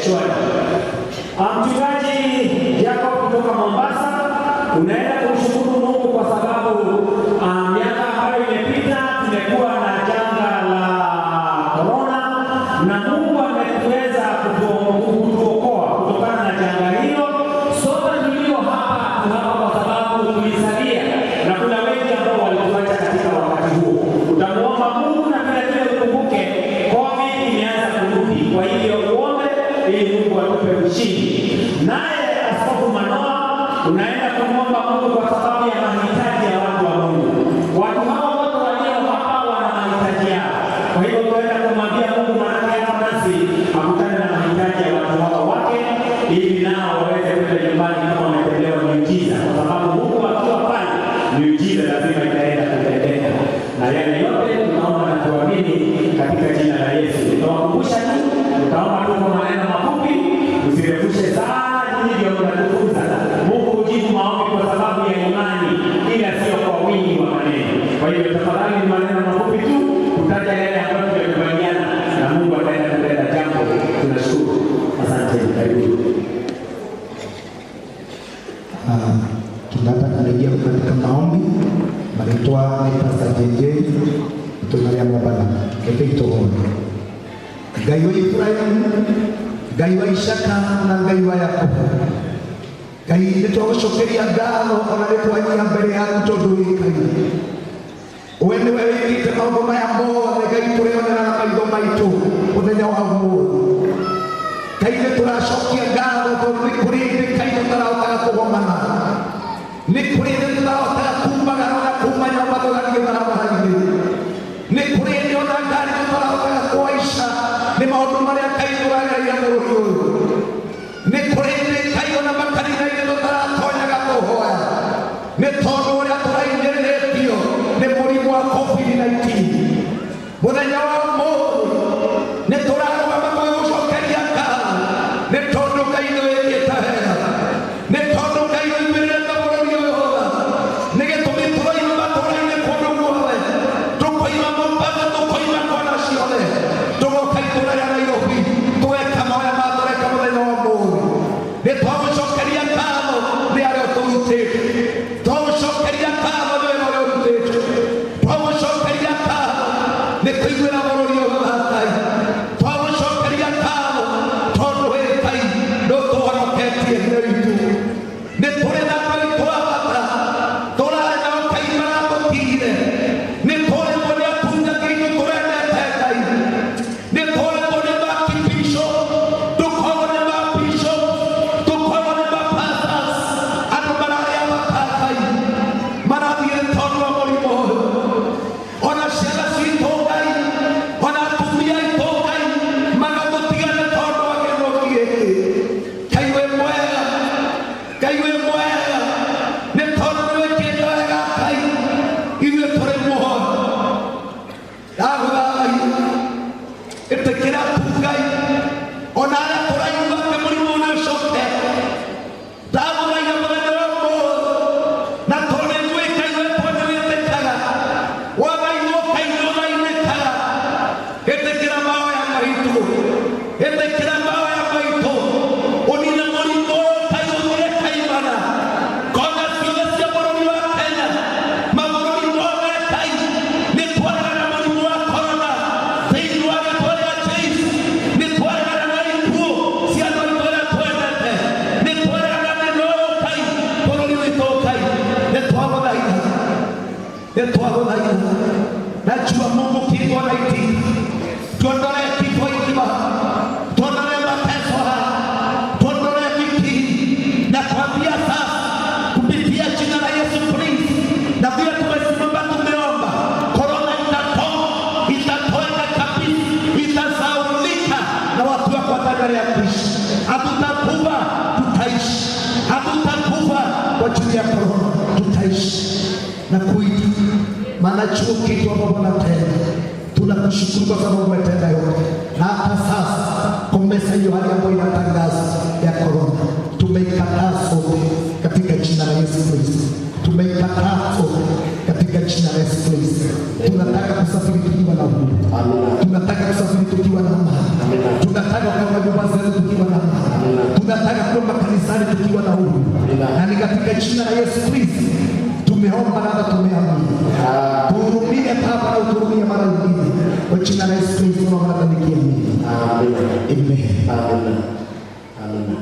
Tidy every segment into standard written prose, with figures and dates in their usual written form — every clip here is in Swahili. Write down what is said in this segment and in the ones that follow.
shwari. Mchungaji Jacob kutoka Mombasa, unaenda kumshukuru Mungu kwa sababu miaka ambayo imepita tumekuwa na janga la corona na Mungu ametuweza kutuokoa kutokana na janga hilo. Sote tulio hapa kwa sababu tulisalia na kuna wengi ambao walituacha katika wakati huo. Utamuomba Mungu na vile vile ukumbuke COVID imeanza kurudi. Kwa hiyo uombe ili Mungu atupe ushindi. Naye Askofu Manoa unaenda kumwomba Mungu kwa sababu ya mahitaji ya watu wa Mungu. Watu hao wote walio hapa wana mahitaji yao. Kwa hiyo tunaenda kumwambia Mungu maana hapa nasi akutane na mahitaji ya watu hao wake ili nao waweze kwenda nyumbani kama wametendewa miujiza, kwa sababu Mungu akiwa pale miujiza lazima itaenda kutendeka. Na yale yote tunaomba na tuamini katika jina la Yesu. Tunawakumbusha tu, tutaomba tu kwa maneno mafupi, usirefushe sana hivyo tunatukuza. Mungu hujibu maombi kwa sababu ya imani, ila sio kwa wingi wa maneno. Kwa hiyo tafadhali ni maneno mafupi tu, kutaja yale ambayo tumekubaliana na Mungu ataenda kutenda jambo. Tunashukuru. Asante. Karibu. Tunataka kurejea katika maombi. Malitoa ni Pastor JJ tunalia mbana. Kepito hono. Gaiwa Ibrahim, Gaiwa Ishaka na Gaiwa Yakobo. Gai nitogushokeria ngano ona nitwanyia mbere yaku tondu wi Ngai. Wene wewe wikite maundu maya mothe Ngai turionera na maitho maitu muthenya wa umuthi. Ngai nituracokia ngano tondu ni kuri Ngai tutarahotaga kugomana. Ni kuri tutarahotaga kumagana na kumanya mathogani maramahaini. Ni kuri ona ngari tutarahotaga kuaisha ni maundu maria Ngai turageria bururi uyu. Ni kuri Ngai ona makanitha tutaratonyaga kuhoya. Ni tondu uria turainĩrĩtio ni mũrimũ wa COVID-19. Muthenya wa ũmũthĩ ni tũrarũgama gwĩgũcokeria ngatho ni tondu Ngai nĩwĩkĩte wega. Ni tondu Ngai nĩoimĩrĩte bũrũri ũyũ wothe. Nĩ gĩtũmi tũroima matũũra-inĩ kũndũ guothe. Tũkoima Mombasa, tũkoima kona ciothe. Tũgoka itũũra rĩa Nairobi tũgeka mahoya ma tũreka mũthenya wa ũmũthĩ. Nĩ twagũcokeria ngatho nĩ arĩa ũtũrutĩte. Twagũcokeria ngatho nĩ wĩra ũrĩa ũrutĩte. Twagũcokeria ngatho nĩ kũiguĩra bũrũri ũyũ wa Ngai. Twagũcokeria ngatho tondũ wĩ Ngai nĩũtũhonoketie hinya witũ. Nĩ tũrĩ na andũ aitũ a bata tũrarĩ nao Ngai maratũtigire. Nĩ tũrĩmwo nĩ atungatĩri aitũ tũrendete Ngai. Nĩ tũrĩmwo nĩ ma-bishop, tũkoragwo nĩ ma-bishop, tũkoragwo nĩ ma-pastors. Andũ mararĩa bata Ngai marathiĩ tondũ wa mũrimũ ũyũ. Ona ciana citũ Ngai, ona atumia aitũ Ngai magatũtiga nĩ tondũ wa kĩng'ũki gĩkĩ. Ngai wĩ mwega, Ngai wĩ mwega, nĩ tondũ nĩwĩkĩte wega Ngai, ithuĩ tũrĩ muoyo. Ndagũthaitha ĩtĩkĩra tu Ngai, ona arĩa tũraigua atĩ mũrimũ nĩũcokete. Ndagũthaitha mũthenya wa ũmũthĩ, na tondũ nĩnjũĩ Ngai witũ nĩwĩtĩkaga, wagaiguo Ngai nĩũrainĩkaga. Ĩtĩkĩra mahoya maitũ, ĩtĩkĩra mahoya maitũ, ũnine mũrimũ ũyũ Ngai ũthire kaimana. Kona ciothe cia bũrũri wa Kenya, mabũrũri mothe Ngai, nĩ twaragana mũrimũ wa corona thĩinĩ wa rĩĩtwa rĩa Jesũ. Nĩ twaragana na ikuũ cia andũ aitũ arĩa twendete. Nĩ twaragana na ũyũ Ngai bũrũri witũ Ngai. Nĩ twagũthaitha, nĩ twagũthaitha. Najua Mungu COVID-19 tuondolee kifo hiki Baba, tuondolee mateso haya, tuondolee dhiki. Na kuambia sasa kupitia jina la Yesu Kristo, na vile tumesimama tumeomba, corona itatoweka kabisa, itasahaulika na watu wako wataendelea kuishi. Hatutakufa, tutaishi. Hatutakufa kwa ajili ya corona, tutaishi na kuita. Maana chuo kitu ambapo natenda, tunakushukuru kwa sababu umetenda yote. Na hata sasa komesa hiyo hali ambayo inatangaza ya corona tumeikataa sote katika jina la Yesu Kristo. Tumeikataa sote katika jina la Yesu Kristo. Tunataka kusafiri tukiwa na uhuru. Tunataka kusafiri tukiwa na amani. Tunataka kwa nyumba zetu tukiwa na tukiwa na huru, na ni katika jina la Yesu Kristo tumeomba na hata tumeamini. Tuhurumie Baba na uturumie mara nyingine, kwa jina la Yesu Kristo tunaomba na tukiamini. Amen. Amen. Amen.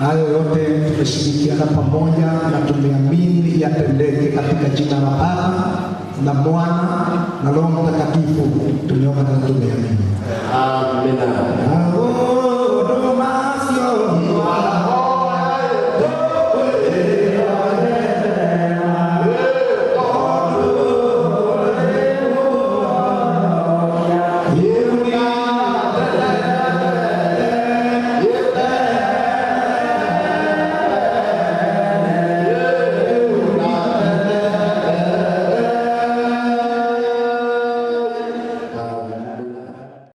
Hayo yote tumeshirikiana pamoja na tumeamini yatendeke katika jina la Baba na Mwana na Roho Mtakatifu. Tumeomba na tumeamini. Amina.